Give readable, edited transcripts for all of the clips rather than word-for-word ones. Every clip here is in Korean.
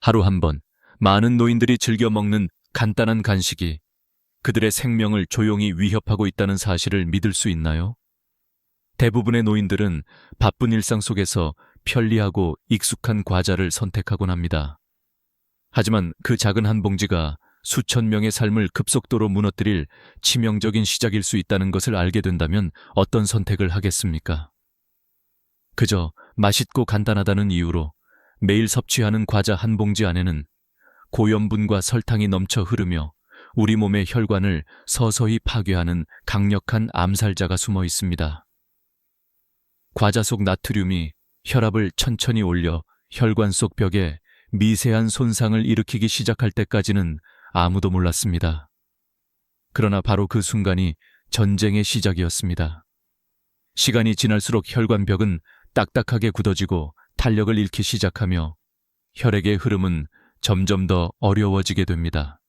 하루 한 번 많은 노인들이 즐겨 먹는 간단한 간식이 그들의 생명을 조용히 위협하고 있다는 사실을 믿을 수 있나요? 대부분의 노인들은 바쁜 일상 속에서 편리하고 익숙한 과자를 선택하곤 합니다. 하지만 그 작은 한 봉지가 수천 명의 삶을 급속도로 무너뜨릴 치명적인 시작일 수 있다는 것을 알게 된다면 어떤 선택을 하겠습니까? 그저 맛있고 간단하다는 이유로 매일 섭취하는 과자 한 봉지 안에는 고염분과 설탕이 넘쳐 흐르며 우리 몸의 혈관을 서서히 파괴하는 강력한 암살자가 숨어 있습니다. 과자 속 나트륨이 혈압을 천천히 올려 혈관 속 벽에 미세한 손상을 일으키기 시작할 때까지는 아무도 몰랐습니다. 그러나 바로 그 순간이 전쟁의 시작이었습니다. 시간이 지날수록 혈관 벽은 딱딱하게 굳어지고 탄력을 잃기 시작하며 혈액의 흐름은 점점 더 어려워지게 됩니다.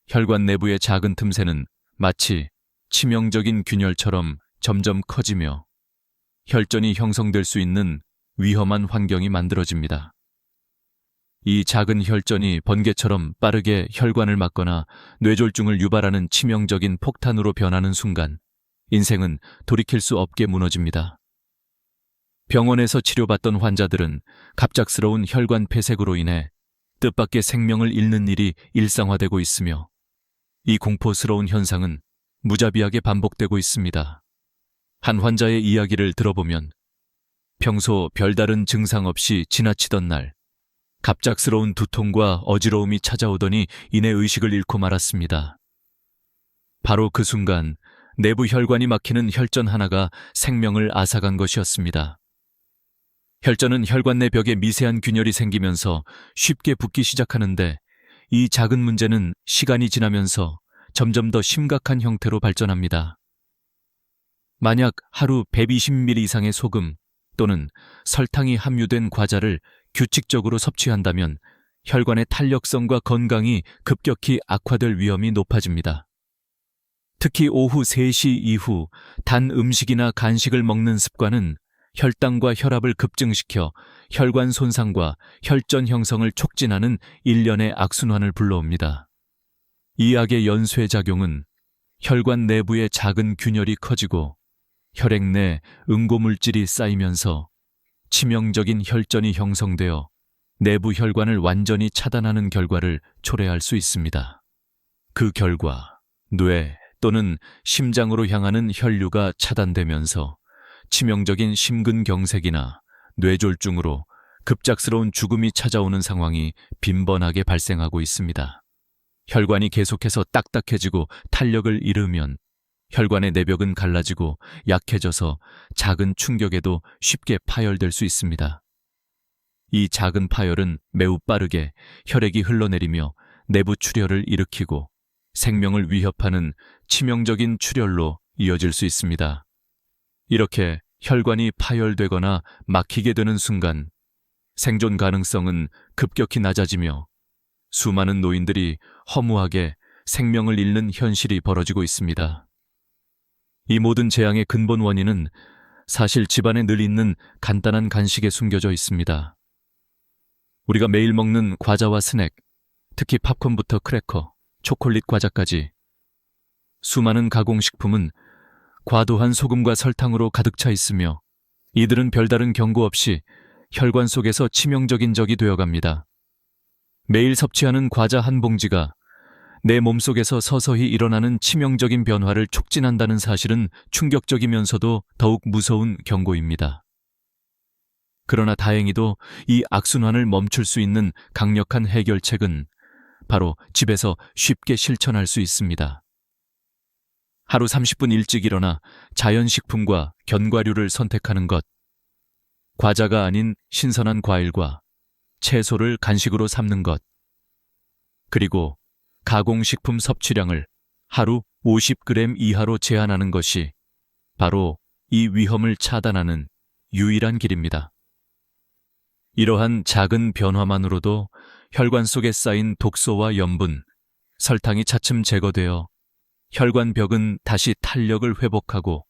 혈관 내부의 작은 틈새는 마치 치명적인 균열처럼 점점 커지며 혈전이 형성될 수 있는 위험한 환경이 만들어집니다. 이 작은 혈전이 번개처럼 빠르게 혈관을 막거나 뇌졸중을 유발하는 치명적인 폭탄으로 변하는 순간 인생은 돌이킬 수 없게 무너집니다. 병원에서 치료받던 환자들은 갑작스러운 혈관 폐색으로 인해 뜻밖의 생명을 잃는 일이 일상화되고 있으며 이 공포스러운 현상은 무자비하게 반복되고 있습니다. 한 환자의 이야기를 들어보면 평소 별다른 증상 없이 지나치던 날 갑작스러운 두통과 어지러움이 찾아오더니 이내 의식을 잃고 말았습니다. 바로 그 순간 내부 혈관이 막히는 혈전 하나가 생명을 앗아간 것이었습니다. 혈전은 혈관 내 벽에 미세한 균열이 생기면서 쉽게 붓기 시작하는데 이 작은 문제는 시간이 지나면서 점점 더 심각한 형태로 발전합니다. 만약 하루 120ml 이상의 소금 또는 설탕이 함유된 과자를 규칙적으로 섭취한다면 혈관의 탄력성과 건강이 급격히 악화될 위험이 높아집니다. 특히 오후 3시 이후 단 음식이나 간식을 먹는 습관은 혈당과 혈압을 급증시켜 혈관 손상과 혈전 형성을 촉진하는 일련의 악순환을 불러옵니다. 이 악의 연쇄작용은 혈관 내부의 작은 균열이 커지고 혈액 내 응고물질이 쌓이면서 치명적인 혈전이 형성되어 내부 혈관을 완전히 차단하는 결과를 초래할 수 있습니다. 그 결과 뇌 또는 심장으로 향하는 혈류가 차단되면서 치명적인 심근경색이나 뇌졸중으로 급작스러운 죽음이 찾아오는 상황이 빈번하게 발생하고 있습니다. 혈관이 계속해서 딱딱해지고 탄력을 잃으면 혈관의 내벽은 갈라지고 약해져서 작은 충격에도 쉽게 파열될 수 있습니다. 이 작은 파열은 매우 빠르게 혈액이 흘러내리며 내부 출혈을 일으키고 생명을 위협하는 치명적인 출혈로 이어질 수 있습니다. 이렇게 혈관이 파열되거나 막히게 되는 순간 생존 가능성은 급격히 낮아지며 수많은 노인들이 허무하게 생명을 잃는 현실이 벌어지고 있습니다. 이 모든 재앙의 근본 원인은 사실 집안에 늘 있는 간단한 간식에 숨겨져 있습니다. 우리가 매일 먹는 과자와 스낵, 특히 팝콘부터 크래커, 초콜릿 과자까지 수많은 가공식품은 과도한 소금과 설탕으로 가득 차 있으며 이들은 별다른 경고 없이 혈관 속에서 치명적인 적이 되어갑니다. 매일 섭취하는 과자 한 봉지가 내 몸속에서 서서히 일어나는 치명적인 변화를 촉진한다는 사실은 충격적이면서도 더욱 무서운 경고입니다. 그러나 다행히도 이 악순환을 멈출 수 있는 강력한 해결책은 바로 집에서 쉽게 실천할 수 있습니다. 하루 30분 일찍 일어나 자연식품과 견과류를 선택하는 것, 과자가 아닌 신선한 과일과 채소를 간식으로 삼는 것, 그리고 가공식품 섭취량을 하루 50g 이하로 제한하는 것이 바로 이 위험을 차단하는 유일한 길입니다. 이러한 작은 변화만으로도 혈관 속에 쌓인 독소와 염분, 설탕이 차츰 제거되어 혈관 벽은 다시 탄력을 회복하고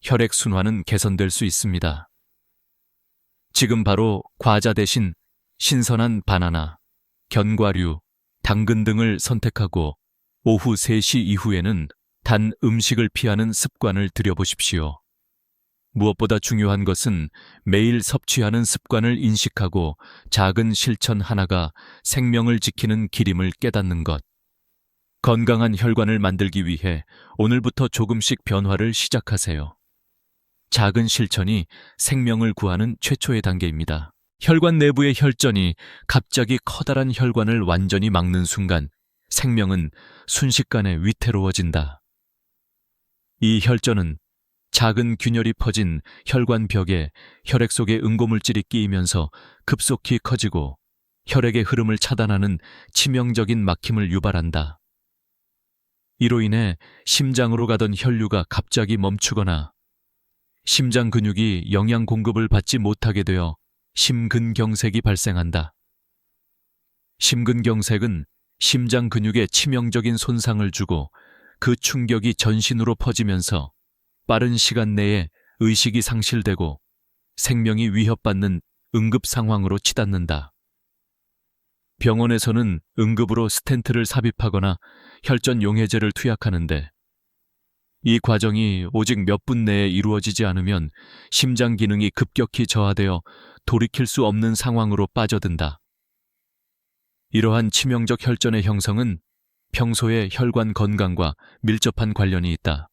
혈액 순환은 개선될 수 있습니다. 지금 바로 과자 대신 신선한 바나나, 견과류, 당근 등을 선택하고 오후 3시 이후에는 단 음식을 피하는 습관을 들여보십시오. 무엇보다 중요한 것은 매일 섭취하는 습관을 인식하고 작은 실천 하나가 생명을 지키는 길임을 깨닫는 것. 건강한 혈관을 만들기 위해 오늘부터 조금씩 변화를 시작하세요. 작은 실천이 생명을 구하는 최초의 단계입니다. 혈관 내부의 혈전이 갑자기 커다란 혈관을 완전히 막는 순간 생명은 순식간에 위태로워진다. 이 혈전은 작은 균열이 퍼진 혈관벽에 혈액 속에 응고물질이 끼이면서 급속히 커지고 혈액의 흐름을 차단하는 치명적인 막힘을 유발한다. 이로 인해 심장으로 가던 혈류가 갑자기 멈추거나 심장 근육이 영양 공급을 받지 못하게 되어 심근경색이 발생한다. 심근경색은 심장 근육에 치명적인 손상을 주고 그 충격이 전신으로 퍼지면서 빠른 시간 내에 의식이 상실되고 생명이 위협받는 응급 상황으로 치닫는다. 병원에서는 응급으로 스텐트를 삽입하거나 혈전 용해제를 투약하는데 이 과정이 오직 몇 분 내에 이루어지지 않으면 심장 기능이 급격히 저하되어 돌이킬 수 없는 상황으로 빠져든다. 이러한 치명적 혈전의 형성은 평소의 혈관 건강과 밀접한 관련이 있다.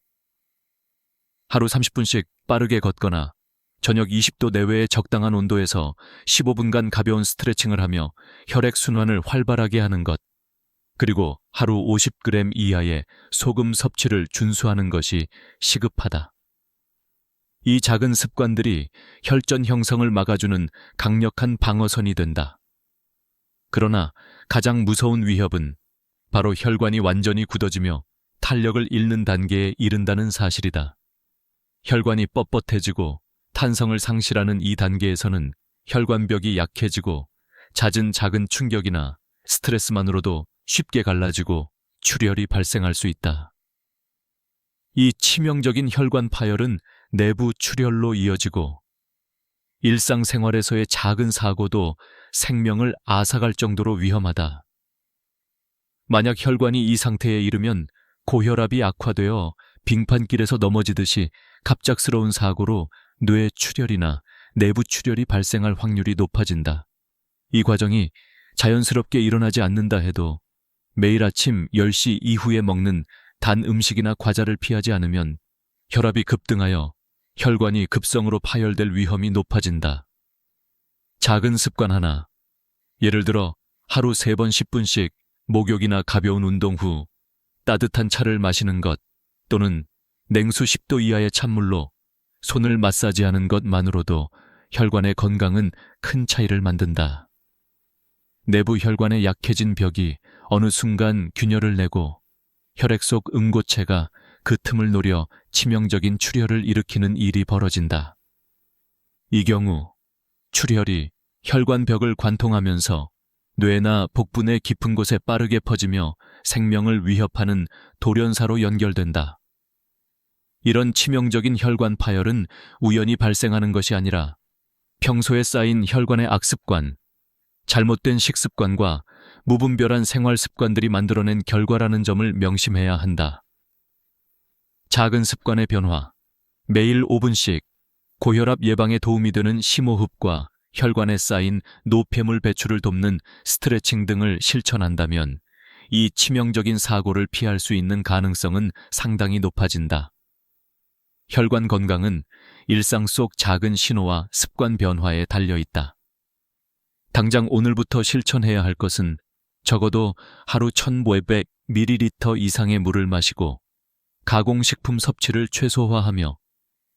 하루 30분씩 빠르게 걷거나 저녁 20도 내외의 적당한 온도에서 15분간 가벼운 스트레칭을 하며 혈액 순환을 활발하게 하는 것, 그리고 하루 50g 이하의 소금 섭취를 준수하는 것이 시급하다. 이 작은 습관들이 혈전 형성을 막아주는 강력한 방어선이 된다. 그러나 가장 무서운 위협은 바로 혈관이 완전히 굳어지며 탄력을 잃는 단계에 이른다는 사실이다. 혈관이 뻣뻣해지고 탄성을 상실하는 이 단계에서는 혈관벽이 약해지고 잦은 작은 충격이나 스트레스만으로도 쉽게 갈라지고 출혈이 발생할 수 있다. 이 치명적인 혈관 파열은 내부 출혈로 이어지고 일상생활에서의 작은 사고도 생명을 앗아갈 정도로 위험하다. 만약 혈관이 이 상태에 이르면 고혈압이 악화되어 빙판길에서 넘어지듯이 갑작스러운 사고로 뇌 출혈이나 내부 출혈이 발생할 확률이 높아진다. 이 과정이 자연스럽게 일어나지 않는다 해도 매일 아침 10시 이후에 먹는 단 음식이나 과자를 피하지 않으면 혈압이 급등하여 혈관이 급성으로 파열될 위험이 높아진다. 작은 습관 하나, 예를 들어 하루 3번 10분씩 목욕이나 가벼운 운동 후 따뜻한 차를 마시는 것 또는 냉수 10도 이하의 찬물로 손을 마사지하는 것만으로도 혈관의 건강은 큰 차이를 만든다. 내부 혈관의 약해진 벽이 어느 순간 균열을 내고 혈액 속 응고체가 그 틈을 노려 치명적인 출혈을 일으키는 일이 벌어진다. 이 경우 출혈이 혈관벽을 관통하면서 뇌나 복부 내 깊은 곳에 빠르게 퍼지며 생명을 위협하는 돌연사로 연결된다. 이런 치명적인 혈관 파열은 우연히 발생하는 것이 아니라 평소에 쌓인 혈관의 악습관, 잘못된 식습관과 무분별한 생활 습관들이 만들어낸 결과라는 점을 명심해야 한다. 작은 습관의 변화, 매일 5분씩 고혈압 예방에 도움이 되는 심호흡과 혈관에 쌓인 노폐물 배출을 돕는 스트레칭 등을 실천한다면 이 치명적인 사고를 피할 수 있는 가능성은 상당히 높아진다. 혈관 건강은 일상 속 작은 신호와 습관 변화에 달려있다. 당장 오늘부터 실천해야 할 것은 적어도 하루 1500ml 이상의 물을 마시고 가공식품 섭취를 최소화하며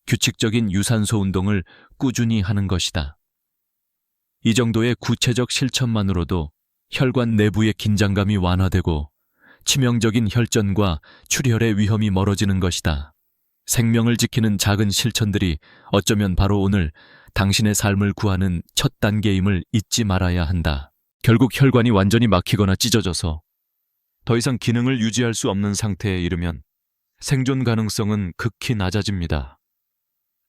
규칙적인 유산소 운동을 꾸준히 하는 것이다. 이 정도의 구체적 실천만으로도 혈관 내부의 긴장감이 완화되고 치명적인 혈전과 출혈의 위험이 멀어지는 것이다. 생명을 지키는 작은 실천들이 어쩌면 바로 오늘 당신의 삶을 구하는 첫 단계임을 잊지 말아야 한다. 결국 혈관이 완전히 막히거나 찢어져서 더 이상 기능을 유지할 수 없는 상태에 이르면 생존 가능성은 극히 낮아집니다.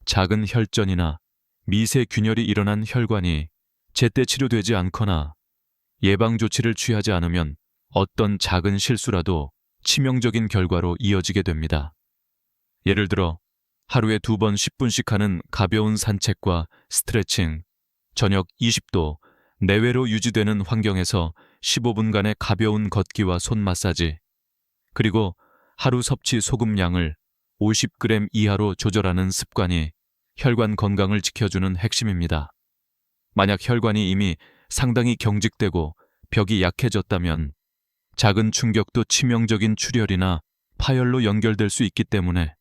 작은 혈전이나 미세 균열이 일어난 혈관이 제때 치료되지 않거나 예방 조치를 취하지 않으면 어떤 작은 실수라도 치명적인 결과로 이어지게 됩니다. 예를 들어 하루에 2번 10분씩 하는 가벼운 산책과 스트레칭, 저녁 20도 내외로 유지되는 환경에서 15분간의 가벼운 걷기와 손 마사지, 그리고 하루 섭취 소금량을 50g 이하로 조절하는 습관이 혈관 건강을 지켜주는 핵심입니다. 만약 혈관이 이미 상당히 경직되고 벽이 약해졌다면 작은 충격도 치명적인 출혈이나 파열로 연결될 수 있기 때문에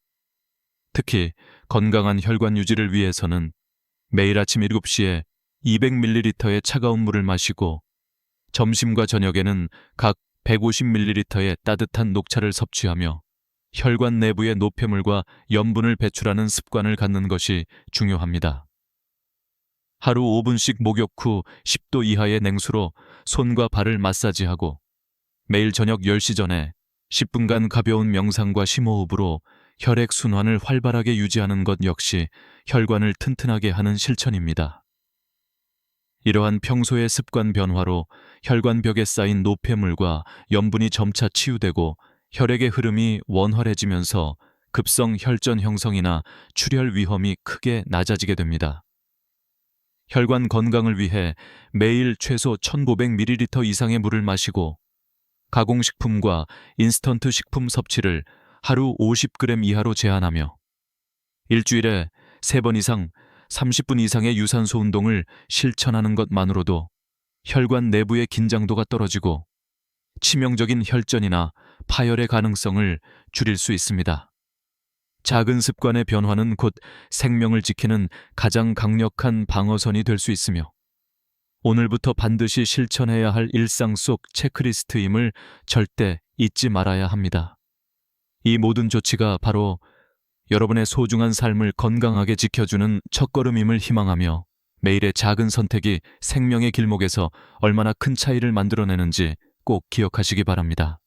특히 건강한 혈관 유지를 위해서는 매일 아침 7시에 200ml의 차가운 물을 마시고 점심과 저녁에는 각 150ml의 따뜻한 녹차를 섭취하며 혈관 내부의 노폐물과 염분을 배출하는 습관을 갖는 것이 중요합니다. 하루 5분씩 목욕 후 10도 이하의 냉수로 손과 발을 마사지하고 매일 저녁 10시 전에 10분간 가벼운 명상과 심호흡으로 혈액 순환을 활발하게 유지하는 것 역시 혈관을 튼튼하게 하는 실천입니다. 이러한 평소의 습관 변화로 혈관벽에 쌓인 노폐물과 염분이 점차 치유되고 혈액의 흐름이 원활해지면서 급성 혈전 형성이나 출혈 위험이 크게 낮아지게 됩니다. 혈관 건강을 위해 매일 최소 1500ml 이상의 물을 마시고 가공식품과 인스턴트 식품 섭취를 하루 50g 이하로 제한하며 일주일에 3번 이상 30분 이상의 유산소 운동을 실천하는 것만으로도 혈관 내부의 긴장도가 떨어지고 치명적인 혈전이나 파열의 가능성을 줄일 수 있습니다. 작은 습관의 변화는 곧 생명을 지키는 가장 강력한 방어선이 될 수 있으며 오늘부터 반드시 실천해야 할 일상 속 체크리스트임을 절대 잊지 말아야 합니다. 이 모든 조치가 바로 여러분의 소중한 삶을 건강하게 지켜주는 첫걸음임을 희망하며 매일의 작은 선택이 생명의 길목에서 얼마나 큰 차이를 만들어내는지 꼭 기억하시기 바랍니다.